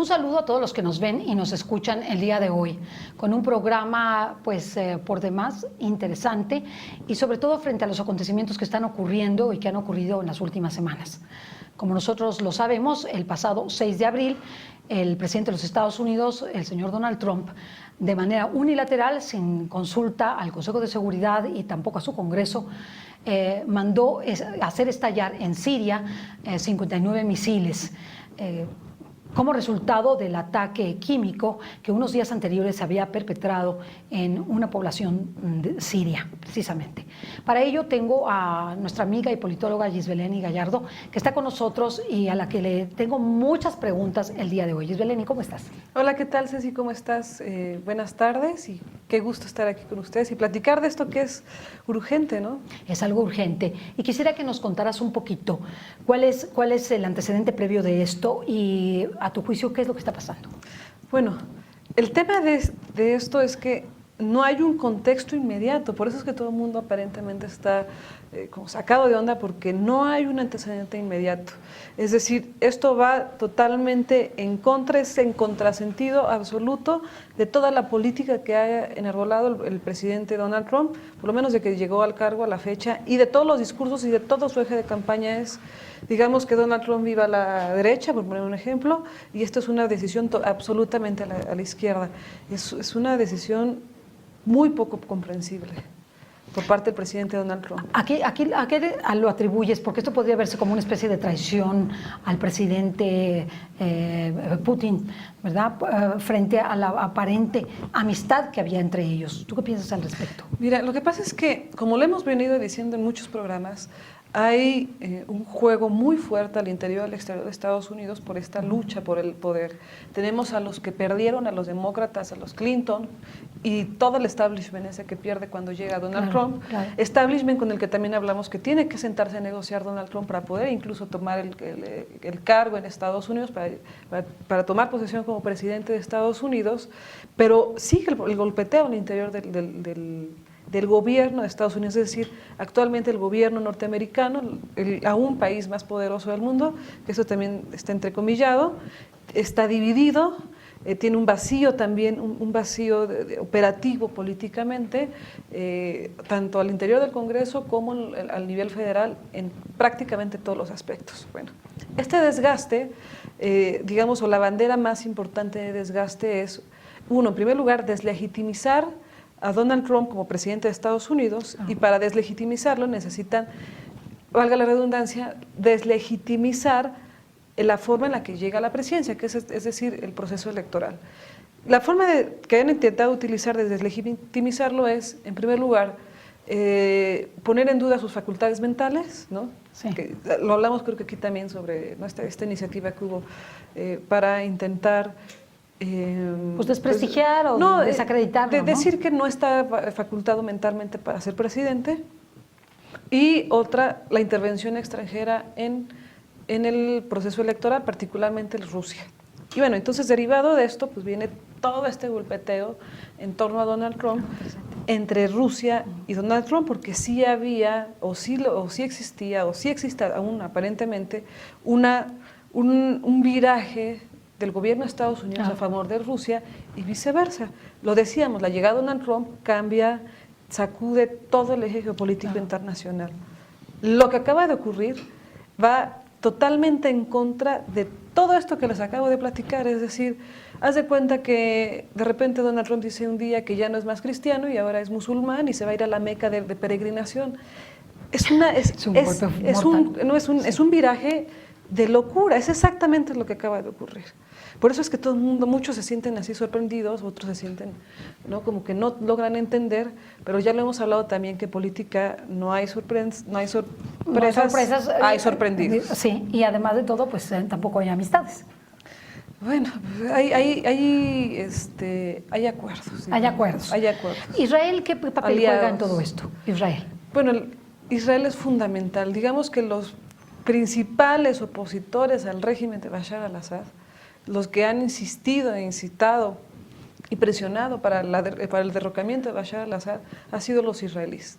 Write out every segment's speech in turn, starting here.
Un saludo a todos los que nos ven y nos escuchan el día de hoy, con un programa por demás interesante y sobre todo frente a los acontecimientos que están ocurriendo y que han ocurrido en las últimas semanas. Como nosotros lo sabemos, el pasado 6 de abril, el presidente de los Estados Unidos, el señor Donald Trump, de manera unilateral, sin consulta al Consejo de Seguridad y tampoco a su Congreso, mandó hacer estallar en Siria 59 misiles como resultado del ataque químico que unos días anteriores se había perpetrado en una población siria, precisamente. Para ello tengo a nuestra amiga y politóloga Gisbeleni Gallardo, que está con nosotros y a la que le tengo muchas preguntas el día de hoy. Gisbeleni, ¿cómo estás? Hola, ¿qué tal, Ceci? ¿Cómo estás? Buenas tardes y qué gusto estar aquí con ustedes y platicar de esto que es urgente, ¿no? Es algo urgente. Y quisiera que nos contaras un poquito cuál es el antecedente previo de esto y, a tu juicio, ¿qué es lo que está pasando? Bueno, el tema de esto es que no hay un contexto inmediato, por eso es que todo el mundo aparentemente está como sacado de onda, porque no hay un antecedente inmediato. Es decir, esto va totalmente en contra, es en contrasentido absoluto de toda la política que ha enarbolado el presidente Donald Trump, por lo menos de que llegó al cargo a la fecha, y de todos los discursos y de todo su eje de campaña es, digamos, que Donald Trump viva a la derecha, por poner un ejemplo, y esto es una decisión absolutamente a la izquierda. Es una decisión muy poco comprensible por parte del presidente Donald Trump. ¿A qué lo atribuyes? Porque esto podría verse como una especie de traición al presidente Putin, ¿verdad? Frente a la aparente amistad que había entre ellos. ¿Tú qué piensas al respecto? Mira, lo que pasa es que, como lo hemos venido diciendo en muchos programas, hay un juego muy fuerte al interior y al exterior de Estados Unidos por esta lucha por el poder. Tenemos a los que perdieron, a los demócratas, a los Clinton, y todo el establishment ese que pierde cuando llega Donald Trump. Claro. Establishment con el que también hablamos que tiene que sentarse a negociar Donald Trump para poder incluso tomar el cargo en Estados Unidos, para tomar posesión como presidente de Estados Unidos, pero sigue el golpeteo al interior del gobierno de Estados Unidos, es decir, actualmente el gobierno norteamericano, aún país más poderoso del mundo, que eso también está entrecomillado, está dividido, tiene un vacío también, un vacío operativo políticamente, tanto al interior del Congreso como al nivel federal, en prácticamente todos los aspectos. Bueno, este desgaste, digamos, o la bandera más importante de desgaste es, uno, en primer lugar, deslegitimizar a Donald Trump como presidente de Estados Unidos, y para deslegitimizarlo necesitan, valga la redundancia, deslegitimizar la forma en la que llega a la presidencia, que es decir, el proceso electoral. La forma que han intentado utilizar de deslegitimizarlo es, en primer lugar, poner en duda sus facultades mentales, ¿no? Sí. Que lo hablamos creo que aquí también sobre, ¿no?, esta iniciativa que hubo para intentar pues desprestigiar o desacreditarlo, ¿no? Decir que no está facultado mentalmente para ser presidente. Y otra, la intervención extranjera en el proceso electoral, particularmente Rusia. Y bueno, entonces derivado de esto, pues viene todo este golpeteo en torno a Donald Trump entre Rusia y Donald Trump, porque sí había, o sí existía, o sí existe aún aparentemente, un viraje del gobierno de Estados Unidos a favor de Rusia y viceversa. Lo decíamos, la llegada de Donald Trump cambia, sacude todo el eje geopolítico internacional. Lo que acaba de ocurrir va totalmente en contra de todo esto que les acabo de platicar, es decir, haz de cuenta que de repente Donald Trump dice un día que ya no es más cristiano y ahora es musulmán y se va a ir a la Meca de peregrinación. Es un viraje de locura, es exactamente lo que acaba de ocurrir. Por eso es que todo el mundo, muchos se sienten así sorprendidos, otros se sienten, ¿no?, como que no logran entender, pero ya lo hemos hablado también, que política no hay sorpresas, hay sorprendidos. Sí, y además de todo, pues tampoco hay amistades. Bueno, hay acuerdos. Hay acuerdos. Hay acuerdos. ¿Israel qué papel juega en todo esto? Israel. Bueno, Israel es fundamental. Digamos que los principales opositores al régimen de Bashar al-Assad, los que han insistido e incitado y presionado para el derrocamiento de Bashar al-Assad, han sido los israelíes.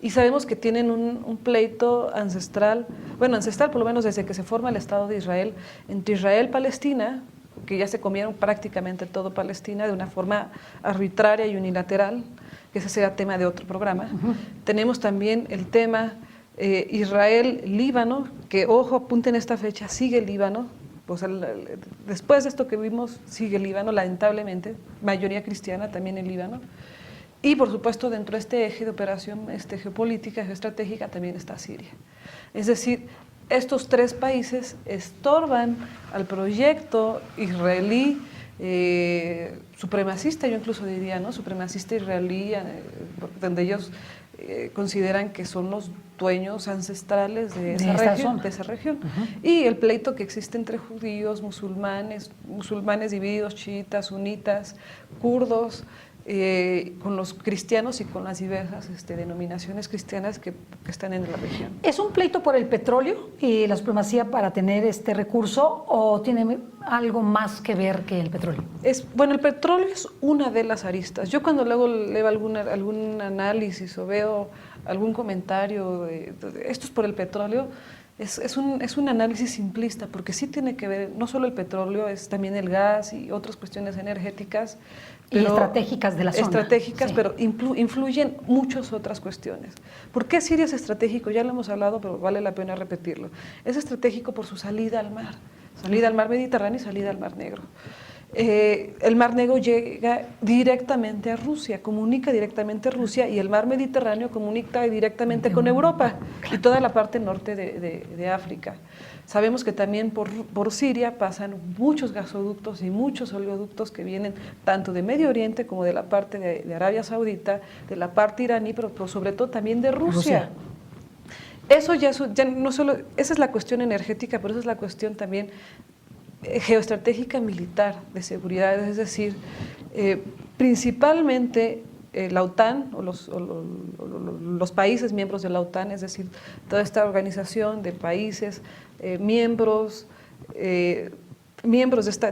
Y sabemos que tienen un pleito ancestral, bueno, ancestral por lo menos desde que se forma el Estado de Israel, entre Israel y Palestina, que ya se comieron prácticamente todo Palestina de una forma arbitraria y unilateral, que ese será tema de otro programa. Tenemos también el tema Israel-Líbano, que ojo, apunten esta fecha, sigue el Líbano. O sea, después de esto que vimos, sigue el Líbano, lamentablemente, mayoría cristiana también en Líbano. Y por supuesto, dentro de este eje de operación geopolítica, geoestratégica, también está Siria. Es decir, estos tres países estorban al proyecto israelí supremacista, yo incluso diría, ¿no? Supremacista israelí, donde ellos consideran que son los dueños ancestrales de esa región. Y el pleito que existe entre judíos, musulmanes divididos, chiitas, sunitas, kurdos, con los cristianos y con las diversas denominaciones cristianas que están en la región. ¿Es un pleito por el petróleo y la supremacía para tener este recurso o tiene algo más que ver que el petróleo? Bueno, el petróleo es una de las aristas. Yo cuando luego leo algún análisis o veo algún comentario de esto es por el petróleo, es un análisis simplista, porque sí tiene que ver, no solo el petróleo, es también el gas y otras cuestiones energéticas. Y estratégicas de la zona. Estratégicas, sí. Pero influyen muchas otras cuestiones. ¿Por qué Siria es estratégico? Ya lo hemos hablado, pero vale la pena repetirlo. Es estratégico por su salida al mar Mediterráneo y salida al Mar Negro. El Mar Negro llega directamente a Rusia, comunica directamente a Rusia, y el Mar Mediterráneo comunica directamente con Europa y toda la parte norte de África. Sabemos que también por Siria pasan muchos gasoductos y muchos oleoductos que vienen tanto de Medio Oriente como de la parte de Arabia Saudita, de la parte iraní, pero sobre todo también de Rusia. Eso ya no solo, esa es la cuestión energética, pero esa es la cuestión también geoestratégica militar de seguridad, es decir, principalmente la OTAN o los países miembros de la OTAN, es decir, toda esta organización de países miembros de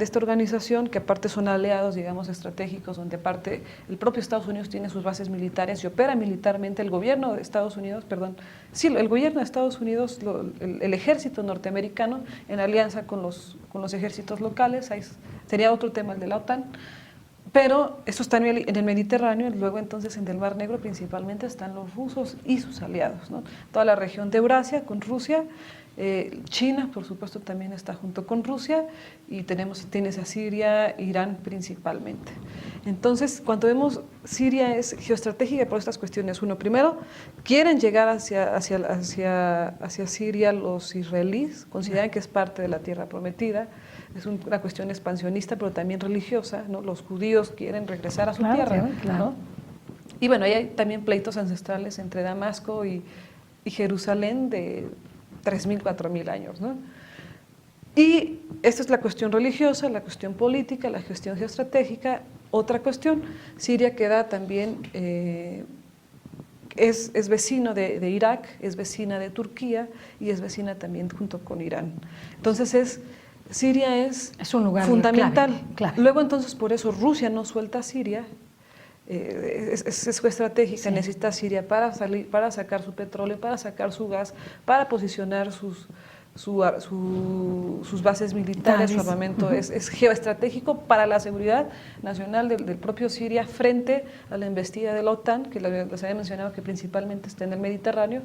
esta organización, que aparte son aliados, digamos, estratégicos, donde aparte el propio Estados Unidos tiene sus bases militares y opera militarmente. El gobierno de Estados Unidos, el gobierno de Estados Unidos, el ejército norteamericano, en alianza con los ejércitos locales, ahí sería otro tema el de la OTAN, pero eso está en el Mediterráneo, y luego entonces en el Mar Negro principalmente están los rusos y sus aliados, ¿no? Toda la región de Eurasia con Rusia. China, por supuesto, también está junto con Rusia, y tienes a Siria, Irán principalmente. Entonces, cuando vemos Siria es geoestratégica por estas cuestiones. Uno, primero, quieren llegar hacia Siria los israelíes, consideran que es parte de la tierra prometida, es una cuestión expansionista, pero también religiosa, ¿no? Los judíos quieren regresar a su tierra, claro. ¿no? Y bueno, ahí hay también pleitos ancestrales entre Damasco y Jerusalén de 3.000, 4.000 años, ¿no? Y esta es la cuestión religiosa, la cuestión política, la cuestión geoestratégica. Otra cuestión, Siria queda también, es vecino de Irak, es vecina de Turquía y es vecina también junto con Irán. Entonces Siria es un lugar fundamental. Clave. Luego entonces por eso Rusia no suelta a Siria. Es estratégica, necesita Siria para sacar su petróleo, para sacar su gas, para posicionar sus bases militares, su armamento. Es geoestratégico para la seguridad nacional del propio Siria frente a la embestida de la OTAN, que les había mencionado que principalmente está en el Mediterráneo,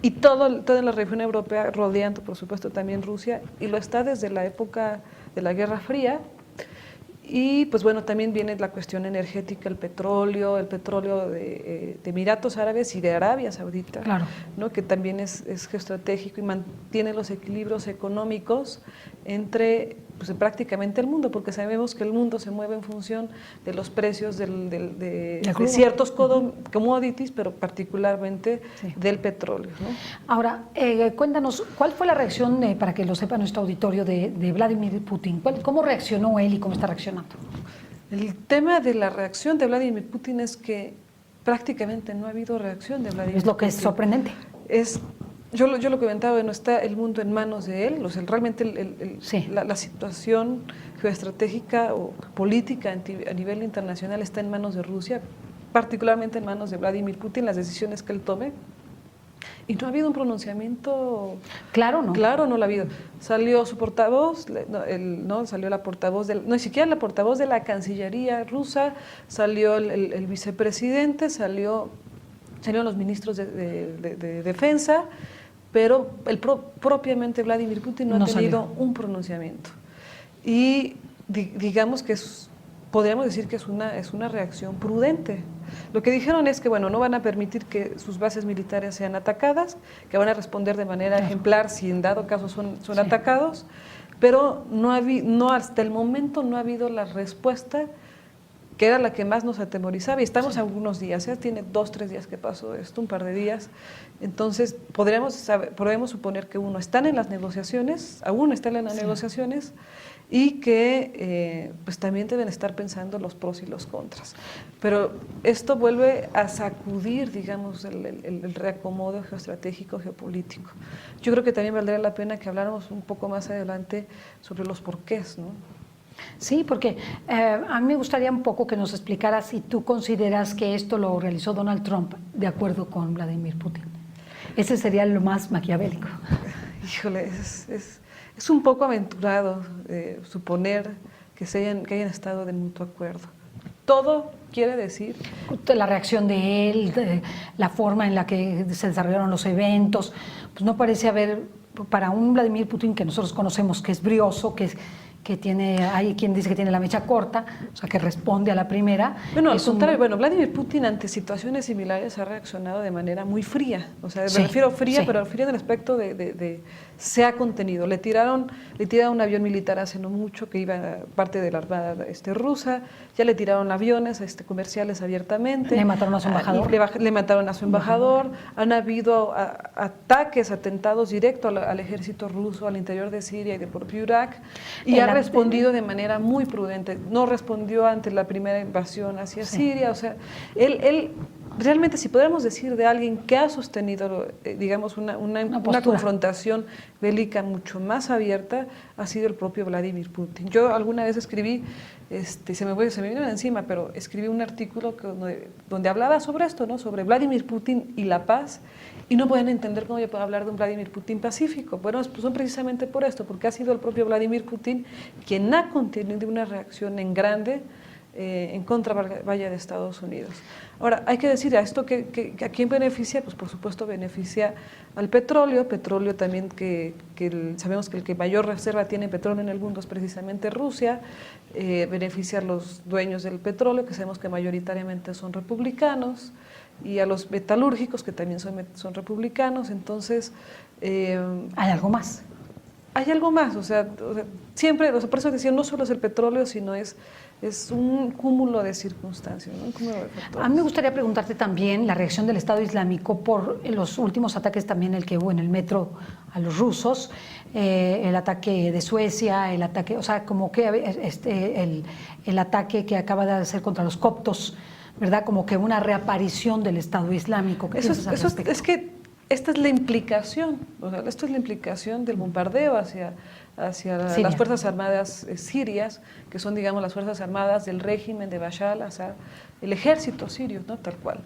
y toda la región europea, rodeando por supuesto también Rusia, y lo está desde la época de la Guerra Fría. Y pues bueno, también viene la cuestión energética, el petróleo de Emiratos Árabes y de Arabia Saudita, claro, ¿no? Que también es geoestratégico y mantiene los equilibrios económicos entre prácticamente el mundo, porque sabemos que el mundo se mueve en función de los precios de ciertos commodities, pero particularmente del petróleo, ¿no? Ahora, cuéntanos, ¿cuál fue la reacción, para que lo sepa nuestro auditorio, de Vladimir Putin? ¿Cómo reaccionó él y cómo está reaccionando? El tema de la reacción de Vladimir Putin es que prácticamente no ha habido reacción de Vladimir Putin. Es lo que es sorprendente. Yo lo comentaba, no está el mundo en manos de él, o sea, realmente la situación geoestratégica o política a nivel internacional está en manos de Rusia, particularmente en manos de Vladimir Putin, las decisiones que él tome. Y no ha habido un pronunciamiento claro, ¿no? Claro, no lo ha habido. Salió su portavoz, salió la portavoz, ni siquiera la portavoz de la Cancillería rusa, salió el vicepresidente, salieron los ministros de Defensa, pero propiamente Vladimir Putin no ha tenido un pronunciamiento. Y digamos que podríamos decir que es una reacción prudente. Lo que dijeron es que, bueno, no van a permitir que sus bases militares sean atacadas, que van a responder de manera ejemplar si en dado caso son atacados, pero hasta el momento no ha habido la respuesta que era la que más nos atemorizaba, y estamos a algunos días, tiene 2 o 3 días que pasó esto, un par de días, entonces podemos suponer que están en las negociaciones, aún están en las negociaciones, y que pues también deben estar pensando los pros y los contras. Pero esto vuelve a sacudir, digamos, el reacomodo geoestratégico, geopolítico. Yo creo que también valdría la pena que habláramos un poco más adelante sobre los porqués, ¿no? Sí, porque a mí me gustaría un poco que nos explicaras si tú consideras que esto lo realizó Donald Trump de acuerdo con Vladimir Putin. Ese sería lo más maquiavélico. Híjole, es un poco aventurado suponer que hayan estado de mutuo acuerdo. Todo quiere decir… La reacción de él, la forma en la que se desarrollaron los eventos, pues no parece haber, para un Vladimir Putin que nosotros conocemos, que es brioso, que hay quien dice que tiene la mecha corta, o sea, que responde a la primera. Bueno, al contrario, Vladimir Putin ante situaciones similares ha reaccionado de manera muy fría, o sea, me refiero fría, pero fría en el aspecto de se ha contenido. Le tiraron un avión militar hace no mucho que iba parte de la armada rusa, ya le tiraron aviones comerciales abiertamente. Le mataron a su embajador. Le mataron a su embajador, han habido ataques, atentados directos al ejército ruso al interior de Siria y de propio Irak, y ha respondido de manera muy prudente, no respondió ante la primera invasión hacia Siria, o sea, él realmente, si podríamos decir de alguien que ha sostenido, digamos, una confrontación bélica mucho más abierta, ha sido el propio Vladimir Putin. Yo alguna vez escribí, se me vino encima, pero escribí un artículo donde hablaba sobre esto, ¿no? Sobre Vladimir Putin y la paz, y no pueden entender cómo yo puedo hablar de un Vladimir Putin pacífico. Bueno, pues son precisamente por esto, porque ha sido el propio Vladimir Putin quien ha contenido una reacción en grande en contra de Estados Unidos. Ahora, hay que decir a esto ¿a quién beneficia? Pues por supuesto beneficia al petróleo también sabemos que el que mayor reserva tiene petróleo en el mundo es precisamente Rusia, beneficia a los dueños del petróleo, que sabemos que mayoritariamente son republicanos, y a los metalúrgicos, que también son republicanos. Entonces… ¿hay algo más? Hay algo más, o sea siempre, por eso decía, no solo es el petróleo, sino es un cúmulo de circunstancias, ¿no? Un cúmulo de factores. A mí me gustaría preguntarte también la reacción del Estado Islámico por los últimos ataques también, el que hubo en el metro a los rusos, el ataque de Suecia, el ataque, o sea, como que el ataque que acaba de hacer contra los coptos, ¿verdad? Como que una reaparición del Estado Islámico. ¿Qué piensas al respecto? Es que esta es la implicación, o sea, esto es la implicación del bombardeo hacia las Fuerzas Armadas sirias, que son, digamos, las Fuerzas Armadas del régimen de Bashar al-Assad, el ejército sirio, ¿no? Tal cual.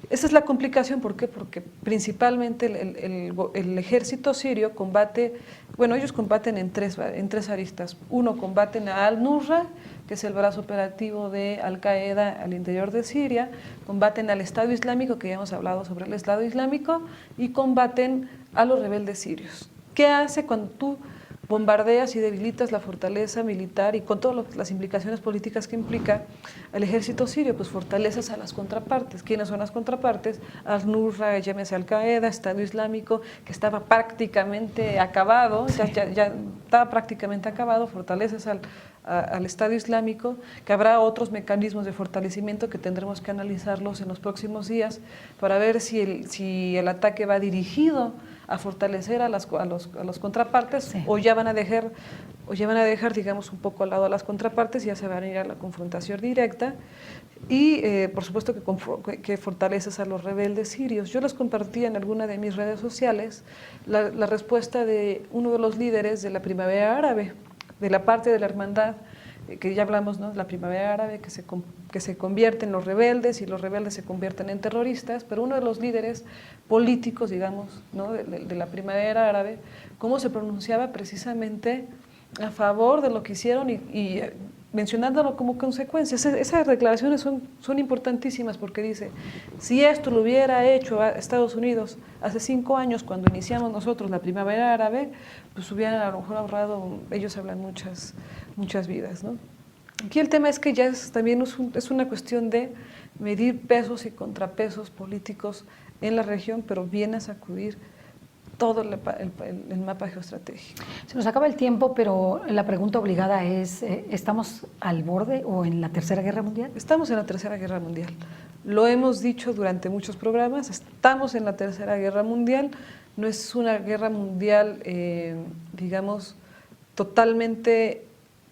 Esa es la complicación, ¿por qué? Porque principalmente el ejército sirio combate, ellos combaten en tres aristas. Uno, combaten a Al-Nusra, que es el brazo operativo de Al-Qaeda al interior de Siria, combaten al Estado Islámico, que ya hemos hablado sobre el Estado Islámico, y combaten a los rebeldes sirios. ¿Qué hace cuando tú bombardeas y debilitas la fortaleza militar y con todas las implicaciones políticas que implica el ejército sirio? Pues fortaleces a las contrapartes. ¿Quiénes son las contrapartes? Al-Nusra, llámese Al-Qaeda, Estado Islámico, que estaba prácticamente acabado, ya estaba prácticamente acabado, fortaleces al Estado Islámico, que habrá otros mecanismos de fortalecimiento que tendremos que analizarlos en los próximos días para ver si el ataque va dirigido a fortalecer a los contrapartes, o ya van a dejar, digamos, un poco al lado a las contrapartes y ya se van a ir a la confrontación directa. Y por supuesto que fortaleces a los rebeldes sirios. Yo les compartí en alguna de mis redes sociales la respuesta de uno de los líderes de la Primavera Árabe, de la parte de la hermandad que ya hablamos, ¿no? La primavera árabe que se convierte en los rebeldes y los rebeldes se convierten en terroristas, pero uno de los líderes políticos, digamos, ¿no? de la primavera árabe, cómo se pronunciaba precisamente a favor de lo que hicieron y mencionándolo como consecuencia. Esas declaraciones son importantísimas porque dice, si esto lo hubiera hecho a Estados Unidos hace 5 años, cuando iniciamos nosotros la primavera árabe, pues hubieran a lo mejor ahorrado, ellos hablan muchas vidas, ¿no? Aquí el tema es que ya también es una cuestión de medir pesos y contrapesos políticos en la región, pero viene a sacudir todo el mapa geoestratégico. Se nos acaba el tiempo, pero la pregunta obligada es, ¿estamos al borde o en la Tercera Guerra Mundial? Estamos en la Tercera Guerra Mundial. Lo hemos dicho durante muchos programas, estamos en la Tercera Guerra Mundial. No es una guerra mundial, digamos, totalmente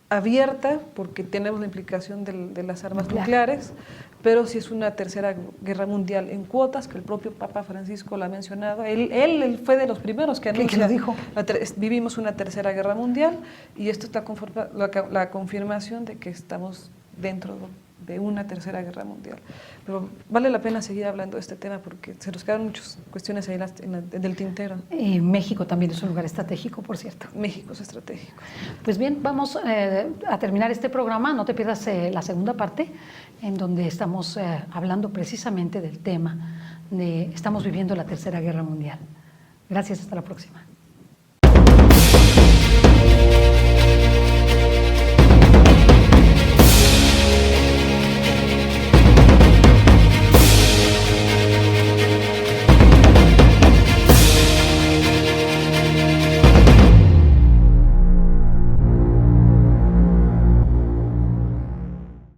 abierta, porque tenemos la implicación de las armas nucleares, pero sí es una tercera guerra mundial en cuotas, que el propio Papa Francisco lo ha mencionado. Él fue de los primeros que anunció. ¿Qué lo dijo? Vivimos una tercera guerra mundial y esto es la confirmación de que estamos dentro de una tercera guerra mundial. Pero vale la pena seguir hablando de este tema porque se nos quedan muchas cuestiones ahí en el tintero. México también es un lugar estratégico, por cierto. México es estratégico. Pues bien, vamos a terminar este programa. No te pierdas la segunda parte, en donde estamos hablando precisamente del tema de estamos viviendo la Tercera Guerra Mundial. Gracias, hasta la próxima.